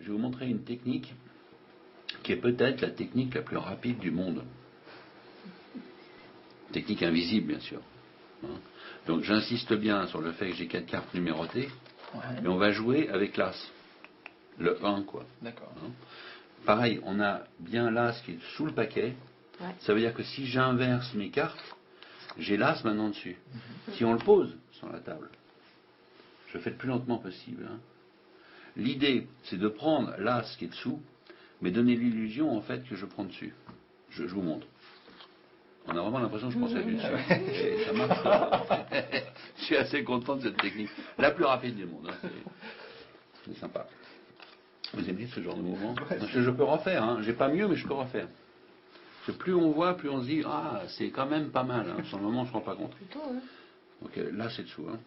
vais vous montrer une technique qui est peut-être la technique la plus rapide du monde. Technique invisible, bien sûr. Hein. Donc j'insiste bien sur le fait que j'ai 4 cartes numérotées, et on va jouer avec l'As. Le 1, quoi. D'accord. Hein. Pareil, on a bien l'As qui est sous le paquet. Ouais. Ça veut dire que si j'inverse mes cartes, j'ai l'As maintenant dessus. Si on le pose sur la table, je fais le plus lentement possible. Hein. L'idée, c'est de prendre l'As qui est dessous, mais donner l'illusion en fait que je prends dessus. Je vous montre. On a vraiment l'impression que je prends ça dessus. Et ça marche. Je suis assez content de cette technique. La plus rapide du monde. Hein. C'est sympa. Vous aimez ce genre de mouvement? Parce que je peux refaire. Hein. J'ai pas mieux, mais je peux refaire. Parce que plus on voit, plus on se dit ah, c'est quand même pas mal. Hein. Sur le moment, on ne se rend pas compte. Plutôt, ouais. Donc là, c'est dessous. Hein.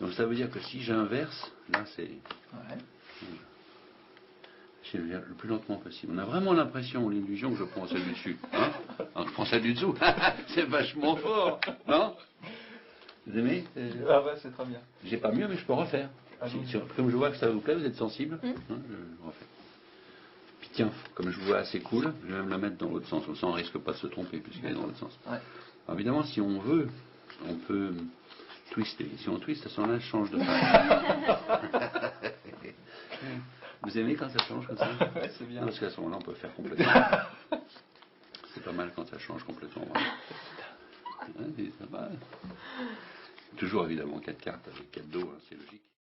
Donc ça veut dire que si j'inverse, là, c'est. Ouais. Je vais le plus lentement possible. On a vraiment l'impression, l'illusion que je prends celle du dessus. Hein. Alors, je prends celle du dessous. C'est vachement fort. Non? Vous aimez? Ah ouais, c'est très bien. J'ai pas mieux, mais je peux refaire. Comme je vois que ça vous plaît, vous êtes sensible. Hein, je refais. Puis tiens, comme je vous vois assez cool, je vais même la mettre dans l'autre sens. Comme ça, on risque pas de se tromper puisqu'elle est dans l'autre sens. Ouais. Alors, évidemment, si on veut, on peut twister. Si on twiste, à ce moment-là, je change de face. Vous aimez quand ça change comme ça? Ouais, c'est bien. Parce qu'à ce moment-là, on peut faire complètement. C'est pas mal quand ça change complètement. Ouais, c'est pas mal. Toujours évidemment 4 cartes avec 4 dos, hein, c'est logique.